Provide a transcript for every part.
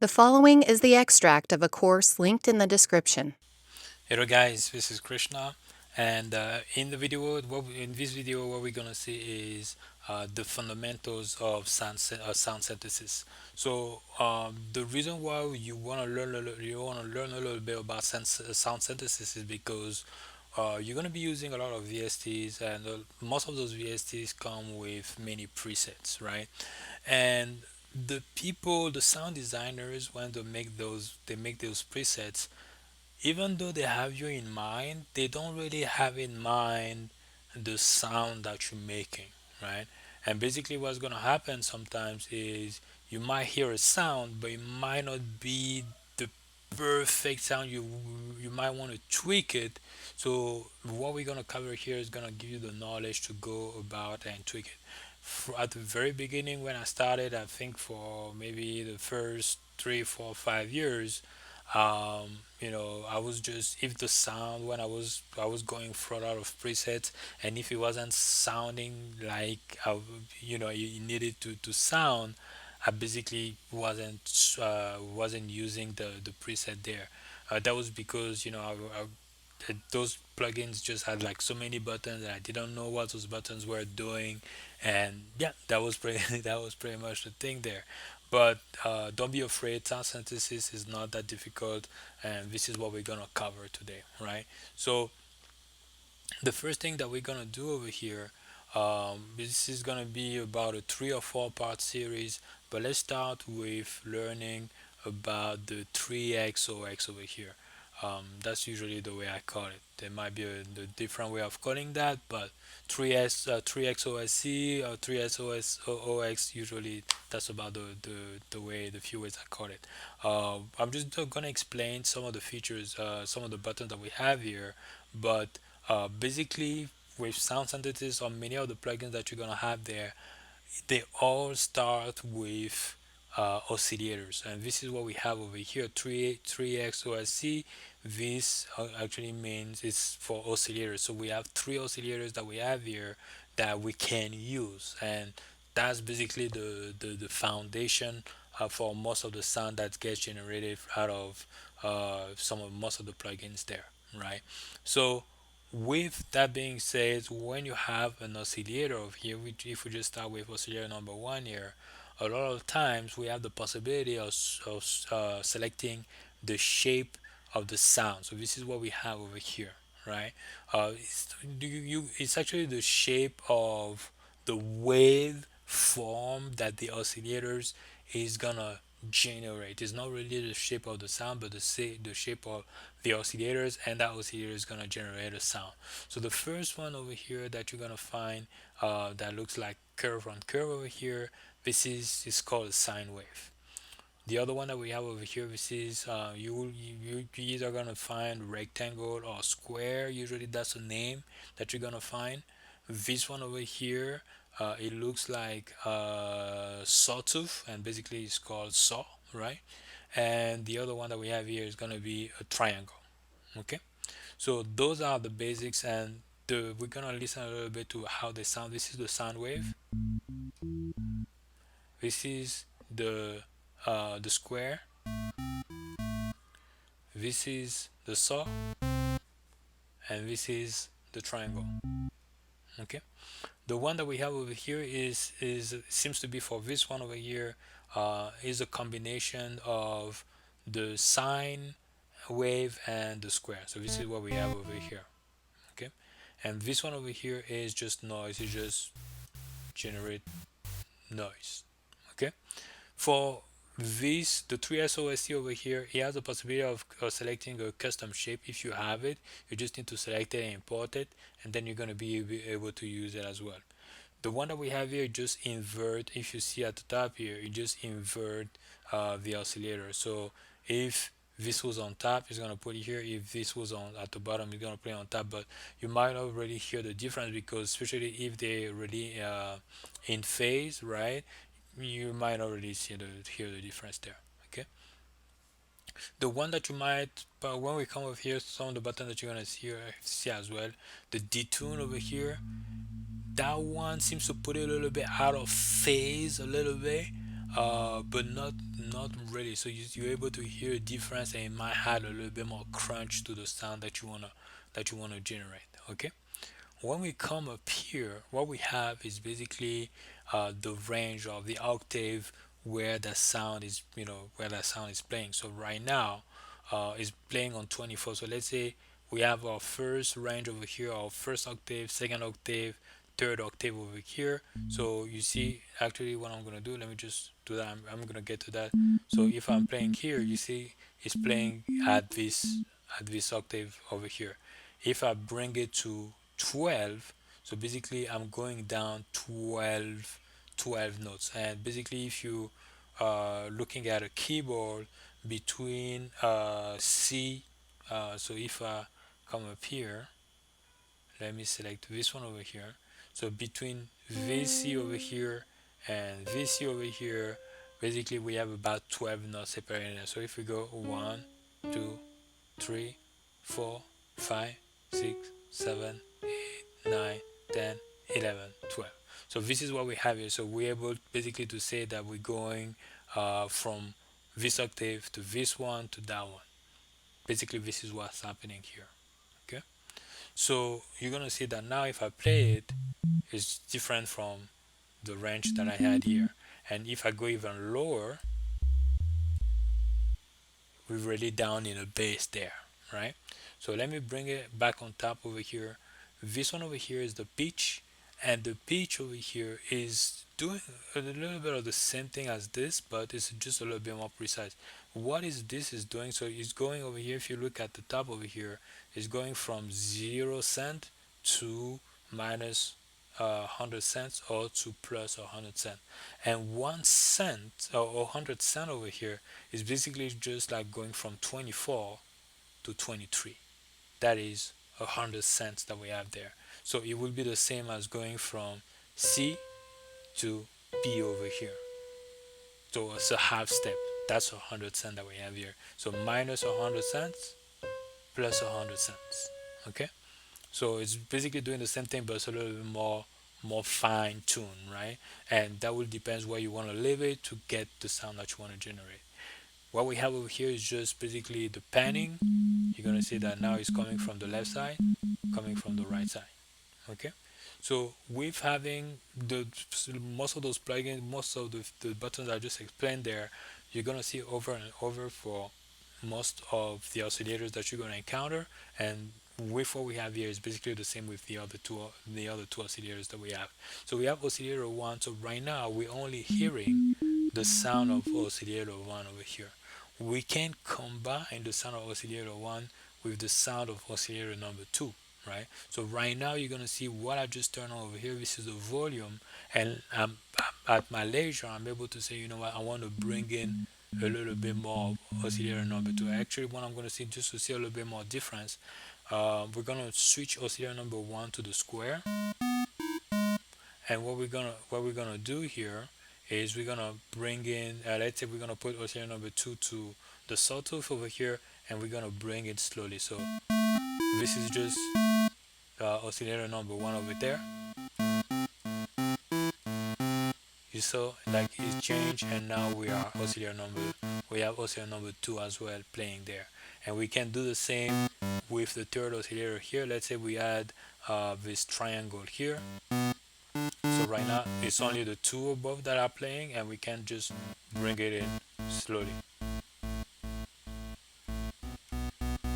The following is the extract of a course linked in the description. Hello guys, this is Krishna, and in the video, in this video, what we're gonna see is the fundamentals of sound synthesis. So the reason why you wanna learn a little bit about sound synthesis is because you're gonna be using a lot of VSTs, and most of those VSTs come with many presets, right? And the sound designers, when they make those presets, even though they have you in mind, they don't really have in mind the sound that you're making, right? And basically, what's going to happen sometimes is you might hear a sound, but it might not be the perfect sound. You might want to tweak it. So what we're going to cover here is going to give you the knowledge to go about and tweak it. At the very beginning, when I started, I think for maybe the first 3, 4, 5 years, I was just, if the sound, when I was going for a lot of presets, and if it wasn't sounding like it needed to sound, I basically wasn't using the preset there. That was because those plugins just had like so many buttons and I didn't know what those buttons were doing, and yeah, that was pretty that was pretty much the thing there. But don't be afraid, sound synthesis is not that difficult, and this is what we're gonna cover today, right? So the first thing that we're gonna do over here, this is gonna be about a 3 or 4 part series, but let's start with learning about the 3XOX over here. That's usually the way I call it. There might be a different way of calling that, but 3XOSC or 3SOSOX, usually that's about the few ways I call it. I'm just gonna explain some of the features, some of the buttons that we have here, but basically, with sound synthesis or many of the plugins that you're gonna have there, they all start with oscillators, and this is what we have over here. 3x OSC. This actually means it's for oscillators. So we have 3 oscillators that we have here that we can use, and that's basically the foundation for most of the sound that gets generated out of most of the plugins there, right? So with that being said, when you have an oscillator over here, if we just start with oscillator number one here, a lot of times we have the possibility of selecting the shape of the sound. So this is what we have over here, right? It's actually the shape of the wave form that the oscillators is gonna generate. It's not really the shape of the sound, but the shape of the oscillators, and that oscillator is gonna generate a sound. So the first one over here that you're gonna find that looks like curve on curve over here, this is called a sine wave. The other one that we have over here, this is you either gonna find rectangle or square. Usually that's a name that you're gonna find. This one over here, it looks like sawtooth, and basically it's called saw, right? And the other one that we have here is gonna be a triangle. Okay, so those are the basics, and we're gonna listen a little bit to how they sound. This is the sound wave. This is the square. This is the saw, and this is the triangle. Okay, the one that we have over here is seems to be for this one over here, is a combination of the sine wave and the square. So this is what we have over here. Okay, and this one over here is just noise. It just generate noise. Okay, for this, the 3SOSC over here, it has the possibility of selecting a custom shape. If you have it, you just need to select it and import it, and then you're going to be able to use it as well. The one that we have here, just invert. If you see at the top here, you just invert the oscillator. So if this was on top, it's gonna put it here. If this was on at the bottom, it's gonna put it on top. But you might not really hear the difference, because especially if they really in phase, right? You might already hear the difference there. Okay, the one that you might, but when we come over here, some of the buttons that you're gonna see as well, the detune over here, that one seems to put it a little bit out of phase a little bit, but not really, so you're able to hear a difference, and it might add a little bit more crunch to the sound that you wanna generate. Okay. When we come up here, what we have is basically the range of the octave where the sound is, where that sound is playing. So right now, it's playing on 24. So let's say we have our first range over here, our first octave, second octave, third octave over here. So you see, actually, what I'm gonna do, let me just do that. I'm gonna get to that. So if I'm playing here, you see, it's playing at this octave over here. If I bring it to 12, so basically I'm going down 12 notes. And basically, if you looking at a keyboard between C, so if I come up here, let me select this one over here. So between VC over here and VC over here, basically we have about 12 notes separating us. So if we go 1, 2, 3, 4, 5, 6, 7, 9, 10, 11, 12. So this is what we have here. So we're able basically to say that we're going from this octave to this one to that one. Basically, this is what's happening here. Okay. So you're gonna see that now if I play it, it's different from the range that I had here. And if I go even lower, we're really down in a bass there, right? So let me bring it back on top over here. This one over here is the pitch, and the pitch over here is doing a little bit of the same thing as this, but it's just a little bit more precise. What is this is doing? So it's going over here. If you look at the top over here, it's going from 0 cent to minus 100 cents or to plus 100 cents. And 1 cent or 100 cent over here is basically just like going from 24 to 23. That is 100 cents that we have there. So it will be the same as going from C to B over here. So it's a half step. That's 100 cents that we have here. So minus 100 cents plus 100 cents. Okay. So it's basically doing the same thing, but it's a little bit more fine tuned, right? And that will depend where you want to leave it to get the sound that you want to generate. What we have over here is just basically the panning. You're gonna see that now it's coming from the left side, coming from the right side. Okay. So with having the most of those plugins, most of the buttons I just explained there, you're gonna see over and over for most of the oscillators that you're gonna encounter. And with what we have here is basically the same with the other two oscillators that we have. So we have oscillator one. So right now we're only hearing the sound of oscillator one over here. We can combine the sound of oscillator one with the sound of oscillator number two, right? So right now you're gonna see what I just turned on over here. This is the volume, and at my leisure I'm able to say, you know what, I want to bring in a little bit more of oscillator number two. Actually, what I'm gonna see, just to see a little bit more difference, we're gonna switch oscillator number one to the square. And what we're gonna do here is we're gonna bring in, let's say we're gonna put oscillator number two to the sawtooth over here, and we're gonna bring it slowly. So this is just oscillator number one over there. You saw like it changed, and now we have oscillator number two as well playing there. And we can do the same with the third oscillator here. Let's say we add this triangle here. So right now it's only the two above that are playing, and we can just bring it in slowly.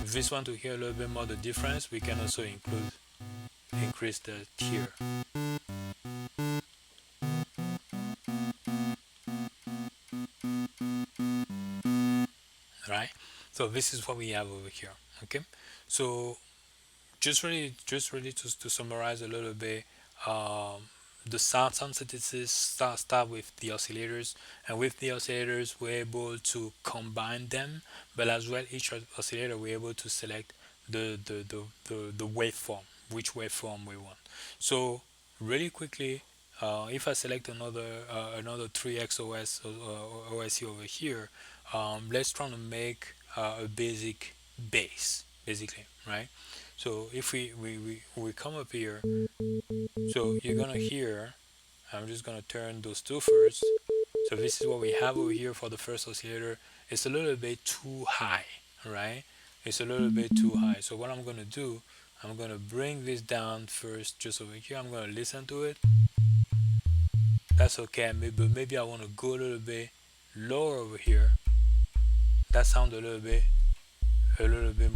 If this one to hear a little bit more the difference, we can also increase the tier. Right? So this is what we have over here. Okay. So just really to summarize a little bit, um, the sound synthesis start with the oscillators, and with the oscillators we're able to combine them, but as well each oscillator we're able to select the waveform, which waveform we want. So really quickly, if I select another 3x OSC over here, let's try to make a basic bass, basically, right? So if we come up here, so you're gonna hear, I'm just gonna turn those two first. So this is what we have over here for the first oscillator. It's a little bit too high, right? It's a little bit too high. So what I'm gonna do, I'm gonna bring this down first, just over here. I'm gonna listen to it. That's okay. Maybe I want to go a little bit lower over here. That sounds a little bit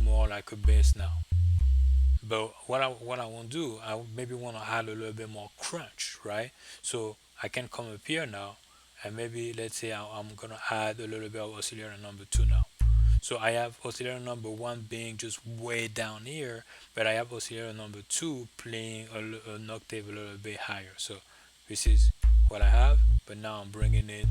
more like a bass now. But what I want to do, I maybe want to add a little bit more crunch, right? So I can come up here now, and maybe let's say I'm gonna add a little bit of oscillator number two now. So I have oscillator number one being just way down here, but I have oscillator number two playing an octave a little bit higher. So this is what I have, but now I'm bringing in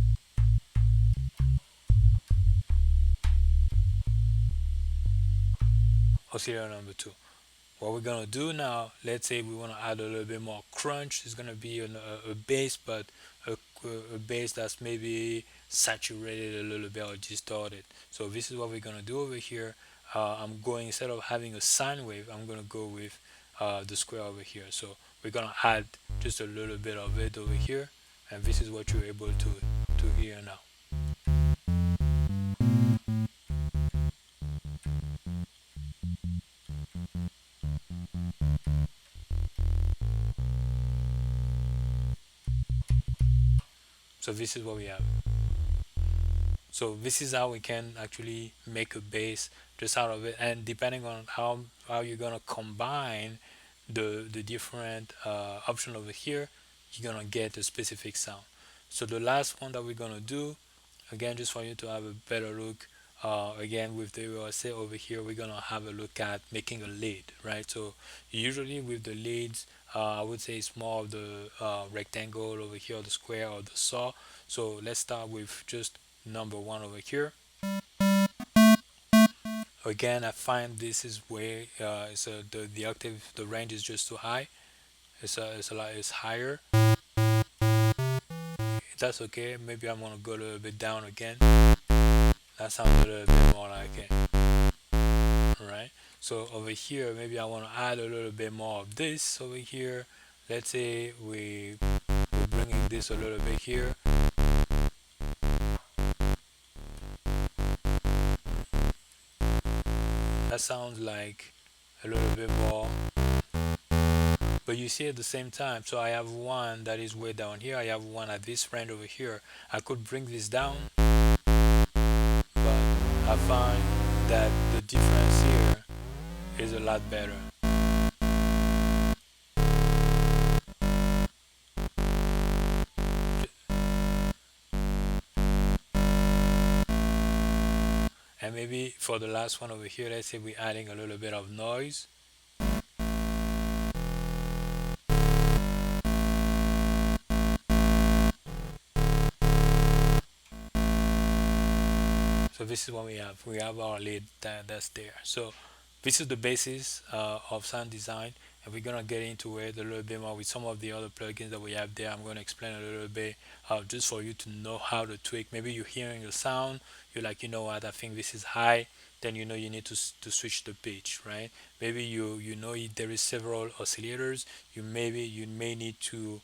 oscillator number two. What we're gonna do now, let's say we want to add a little bit more crunch. It's gonna be a bass, but a bass that's maybe saturated a little bit or distorted. So this is what we're gonna do over here. I'm going, instead of having a sine wave, I'm gonna go with the square over here. So we're gonna add just a little bit of it over here, and this is what you're able to hear now. So this is what we have. So this is how we can actually make a bass just out of it, and depending on how you're gonna combine the different option over here, you're gonna get a specific sound. So the last one that we're gonna do, again, just for you to have a better look, again with the say over here, we're gonna have a look at making a lead, right? So usually with the leads, I would say it's more of the rectangle over here, or the square, or the saw. So let's start with just number one over here. Again, I find this is way it's the octave, the range is just too high. It's a lot, it's higher. That's okay. Maybe I'm gonna go a little bit down again. That sounds a little bit more like it. Right. So over here, maybe I want to add a little bit more of this over here. Let's say we're bringing this a little bit here. That sounds like a little bit more. But you see at the same time, so I have one that is way down here. I have one at this range over here. I could bring this down, but I find that the difference here is a lot better. And maybe for the last one over here, let's say we're adding a little bit of noise. So this is what we have. We have our lead that's there. So this is the basis of sound design, and we're gonna get into it a little bit more with some of the other plugins that we have there. I'm gonna explain a little bit just for you to know how to tweak. Maybe you're hearing the sound, you're like, you know what, I think this is high. Then you know you need to switch the pitch, right? Maybe you know there is several oscillators. You may need to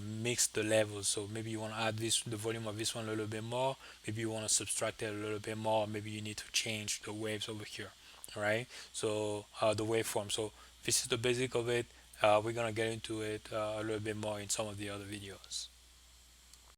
mix the levels. So maybe you want to add the volume of this one a little bit more. Maybe you want to subtract it a little bit more. Maybe you need to change the waves over here. All right. So the waveform. So this is the basic of it. We're gonna get into it a little bit more in some of the other videos.